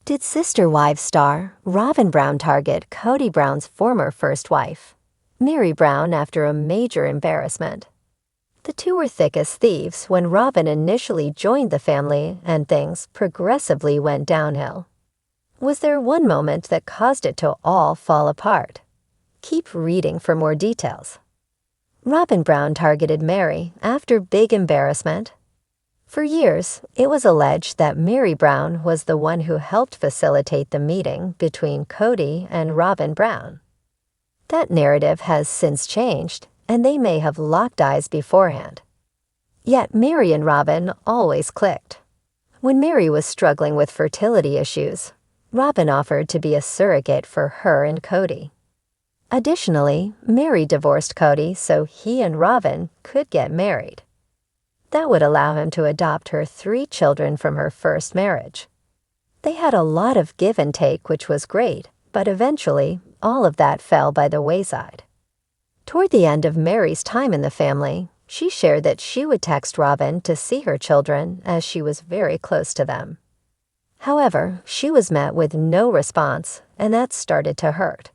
Did Sister Wives star Robyn Brown target Kody Brown's former first wife, Meri Brown, after a major embarrassment? The two were thick as thieves when Robyn initially joined the family and things progressively went downhill. Was there one moment that caused it to all fall apart? Keep reading for more details. Robyn Brown targeted Meri after big embarrassment. For years, it was alleged that Meri Brown was the one who helped facilitate the meeting between Kody and Robyn Brown. That narrative has since changed, and they may have locked eyes beforehand. Yet Meri and Robyn always clicked. When Meri was struggling with fertility issues, Robyn offered to be a surrogate for her and Kody. Additionally, Meri divorced Kody so he and Robyn could get married. That would allow him to adopt her 3 children from her first marriage. They had a lot of give and take, which was great, but eventually, all of that fell by the wayside. Toward the end of Meri's time in the family, she shared that she would text Robyn to see her children as she was very close to them. However, she was met with no response, and that started to hurt.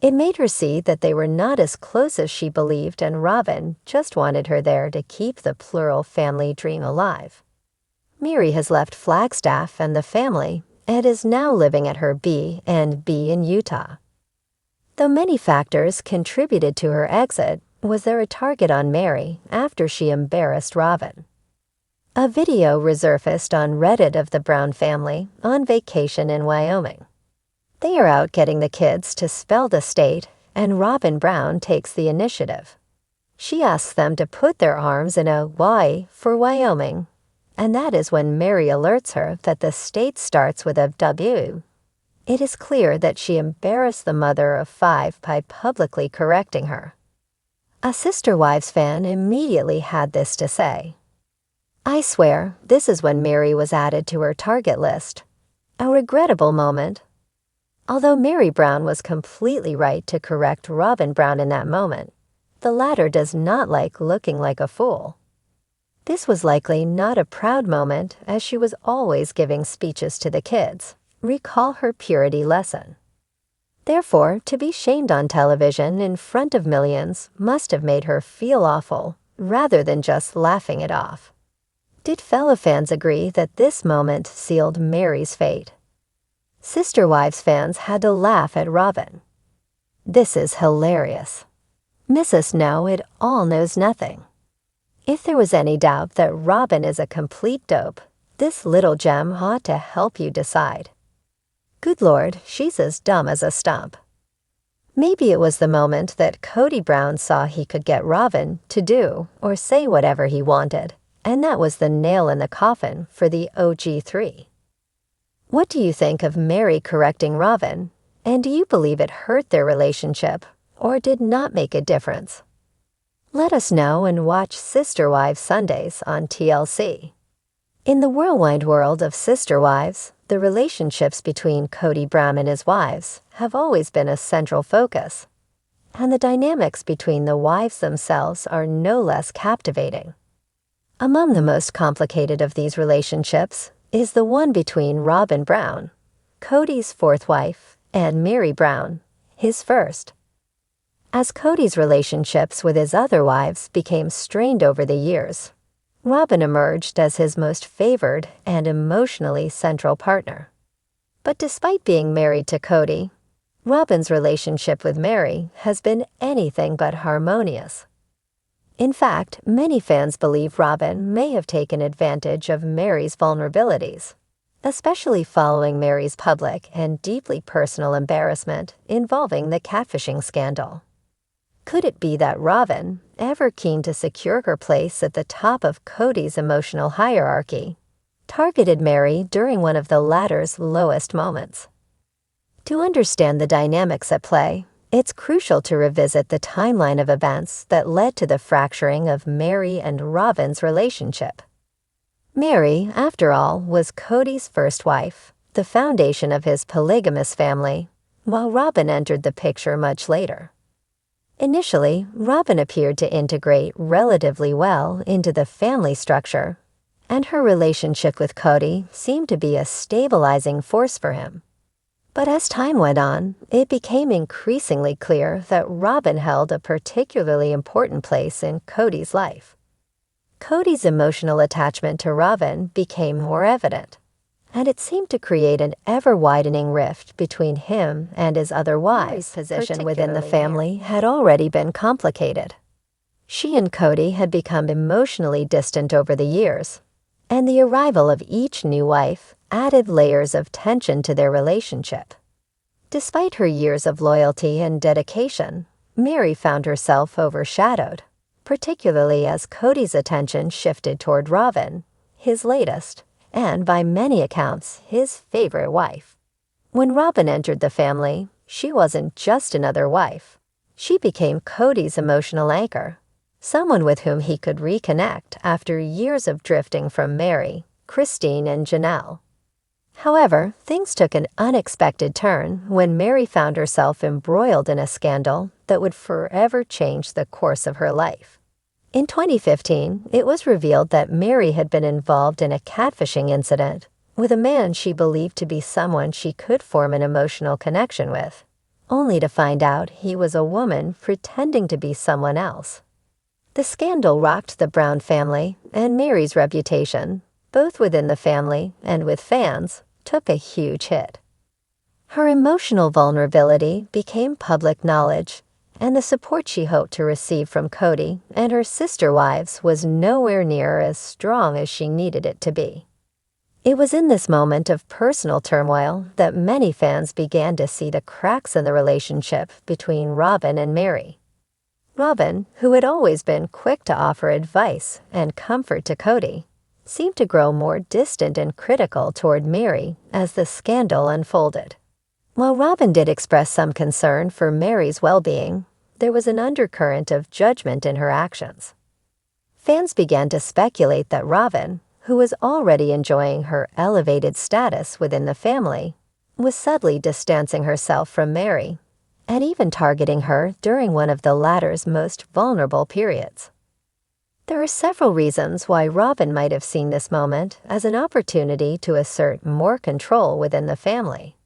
It made her see that they were not as close as she believed, and Robyn just wanted her there to keep the plural family dream alive. Meri has left Flagstaff and the family and is now living at her B&B in Utah. Though many factors contributed to her exit, was there a target on Meri after she embarrassed Robyn? A video resurfaced on Reddit of the Brown family on vacation in Wyoming. They are out getting the kids to spell the state, and Robyn Brown takes the initiative. She asks them to put their arms in a Y for Wyoming, and that is when Meri alerts her that the state starts with a W. It is clear that she embarrassed the mother of 5 by publicly correcting her. A Sister Wives fan immediately had this to say. "I swear, this is when Meri was added to her target list. A regrettable moment." Although Meri Brown was completely right to correct Robyn Brown in that moment, the latter does not like looking like a fool. This was likely not a proud moment, as she was always giving speeches to the kids. Recall her purity lesson. Therefore, to be shamed on television in front of millions must have made her feel awful, rather than just laughing it off. Did fellow fans agree that this moment sealed Meri's fate? Sister Wives fans had to laugh at Robyn. "This is hilarious. Mrs. Know-It-All knows nothing." If there was any doubt that Robyn is a complete dope, this little gem ought to help you decide. Good Lord, she's as dumb as a stump. Maybe it was the moment that Kody Brown saw he could get Robyn to do or say whatever he wanted, and that was the nail in the coffin for the OG3. What do you think of Meri correcting Robyn, and do you believe it hurt their relationship or did not make a difference? Let us know and watch Sister Wives Sundays on TLC. In the whirlwind world of Sister Wives, the relationships between Kody Brown and his wives have always been a central focus, and the dynamics between the wives themselves are no less captivating. Among the most complicated of these relationships is the one between Robyn Brown, Kody's 4th wife, and Meri Brown, his first. As Kody's relationships with his other wives became strained over the years, Robyn emerged as his most favored and emotionally central partner. But despite being married to Kody, Robyn's relationship with Meri has been anything but harmonious. In fact, many fans believe Robyn may have taken advantage of Meri's vulnerabilities, especially following Meri's public and deeply personal embarrassment involving the catfishing scandal. Could it be that Robyn, ever keen to secure her place at the top of Kody's emotional hierarchy, targeted Meri during one of the latter's lowest moments? To understand the dynamics at play, it's crucial to revisit the timeline of events that led to the fracturing of Meri and Robyn's relationship. Meri, after all, was Kody's first wife, the foundation of his polygamous family, while Robyn entered the picture much later. Initially, Robyn appeared to integrate relatively well into the family structure, and her relationship with Kody seemed to be a stabilizing force for him. But as time went on, it became increasingly clear that Robyn held a particularly important place in Kody's life. Kody's emotional attachment to Robyn became more evident, and it seemed to create an ever-widening rift between him and his other wives. Mary's position within the family had already been complicated. She and Kody had become emotionally distant over the years, and the arrival of each new wife added layers of tension to their relationship. Despite her years of loyalty and dedication, Meri found herself overshadowed, particularly as Kody's attention shifted toward Robyn, his latest, and by many accounts, his favorite wife. When Robyn entered the family, she wasn't just another wife. She became Kody's emotional anchor, someone with whom he could reconnect after years of drifting from Meri, Christine, and Janelle. However, things took an unexpected turn when Meri found herself embroiled in a scandal that would forever change the course of her life. In 2015, it was revealed that Meri had been involved in a catfishing incident with a man she believed to be someone she could form an emotional connection with, only to find out he was a woman pretending to be someone else. The scandal rocked the Brown family, and Meri's reputation, both within the family and with fans, took a huge hit. Her emotional vulnerability became public knowledge, and the support she hoped to receive from Kody and her sister wives was nowhere near as strong as she needed it to be. It was in this moment of personal turmoil that many fans began to see the cracks in the relationship between Robyn and Meri. Robyn, who had always been quick to offer advice and comfort to Kody, seemed to grow more distant and critical toward Meri as the scandal unfolded. While Robyn did express some concern for Meri's well-being, there was an undercurrent of judgment in her actions. Fans began to speculate that Robyn, who was already enjoying her elevated status within the family, was subtly distancing herself from Meri, and even targeting her during one of the latter's most vulnerable periods. There are several reasons why Robyn might have seen this moment as an opportunity to assert more control within the family.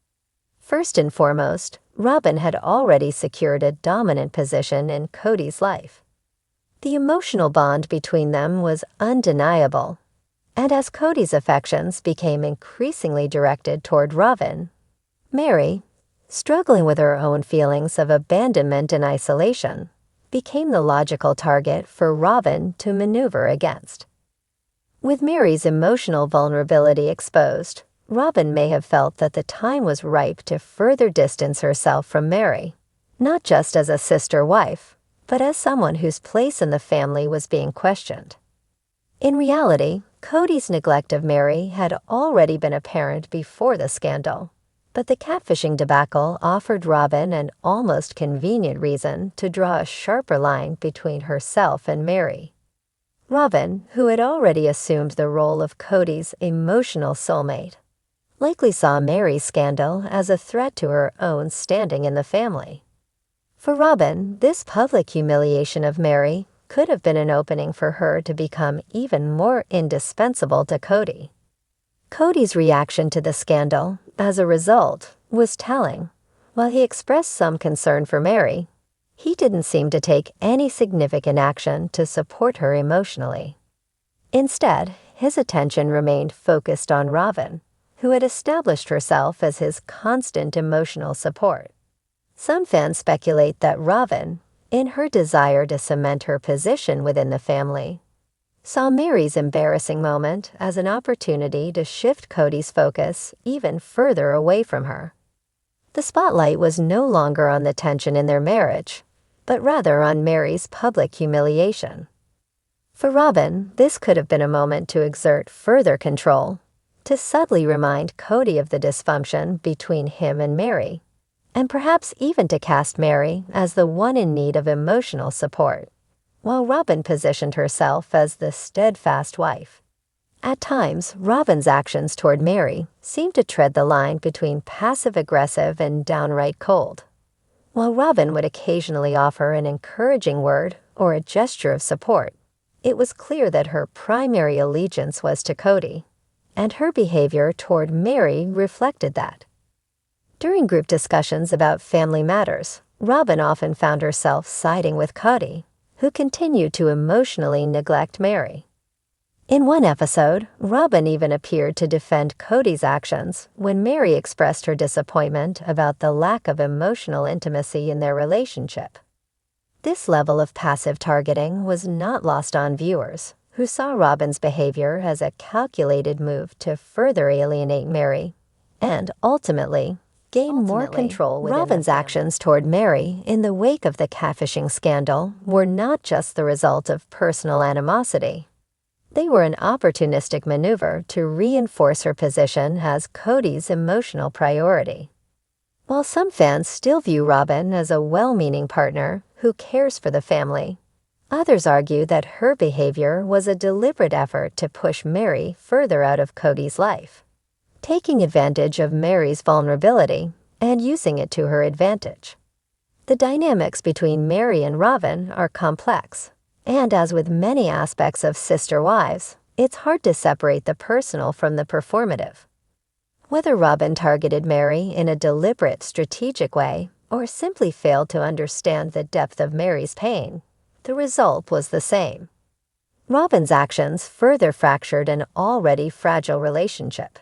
First and foremost, Robyn had already secured a dominant position in Kody's life. The emotional bond between them was undeniable, and as Kody's affections became increasingly directed toward Robyn, Meri, struggling with her own feelings of abandonment and isolation, became the logical target for Robyn to maneuver against. With Meri's emotional vulnerability exposed, Robyn may have felt that the time was ripe to further distance herself from Meri, not just as a sister wife, but as someone whose place in the family was being questioned. In reality, Kody's neglect of Meri had already been apparent before the scandal, but the catfishing debacle offered Robyn an almost convenient reason to draw a sharper line between herself and Meri. Robyn, who had already assumed the role of Kody's emotional soulmate, likely saw Meri's scandal as a threat to her own standing in the family. For Robyn, this public humiliation of Meri could have been an opening for her to become even more indispensable to Kody. Kody's reaction to the scandal, as a result, was telling. While he expressed some concern for Meri, he didn't seem to take any significant action to support her emotionally. Instead, his attention remained focused on Robyn, who had established herself as his constant emotional support. Some fans speculate that Robyn, in her desire to cement her position within the family, saw Meri's embarrassing moment as an opportunity to shift Kody's focus even further away from her. The spotlight was no longer on the tension in their marriage, but rather on Meri's public humiliation. For Robyn, this could have been a moment to exert further control, to subtly remind Kody of the dysfunction between him and Meri, and perhaps even to cast Meri as the one in need of emotional support, while Robyn positioned herself as the steadfast wife. At times, Robyn's actions toward Meri seemed to tread the line between passive-aggressive and downright cold. While Robyn would occasionally offer an encouraging word or a gesture of support, It was clear that her primary allegiance was to Kody, and her behavior toward Meri reflected that. During group discussions about family matters, Robyn often found herself siding with Kody, who continued to emotionally neglect Meri. In one episode, Robyn even appeared to defend Kody's actions when Meri expressed her disappointment about the lack of emotional intimacy in their relationship. This level of passive targeting was not lost on viewers, who saw Robyn's behavior as a calculated move to further alienate Meri and ultimately gain more control within Robyn's actions toward Meri in the wake of the catfishing scandal were not just the result of personal animosity. They were an opportunistic maneuver to reinforce her position as Kody's emotional priority. While some fans still view Robyn as a well-meaning partner who cares for the family, others argue that her behavior was a deliberate effort to push Meri further out of Kody's life, taking advantage of Meri's vulnerability and using it to her advantage. The dynamics between Meri and Robyn are complex, and as with many aspects of sister wives, it's hard to separate the personal from the performative. Whether Robyn targeted Meri in a deliberate, strategic way or simply failed to understand the depth of Meri's pain, the result was the same. Robyn's actions further fractured an already fragile relationship.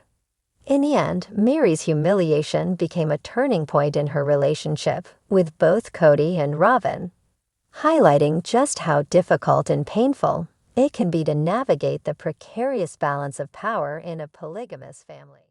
In the end, Meri's humiliation became a turning point in her relationship with both Kody and Robyn, highlighting just how difficult and painful it can be to navigate the precarious balance of power in a polygamous family.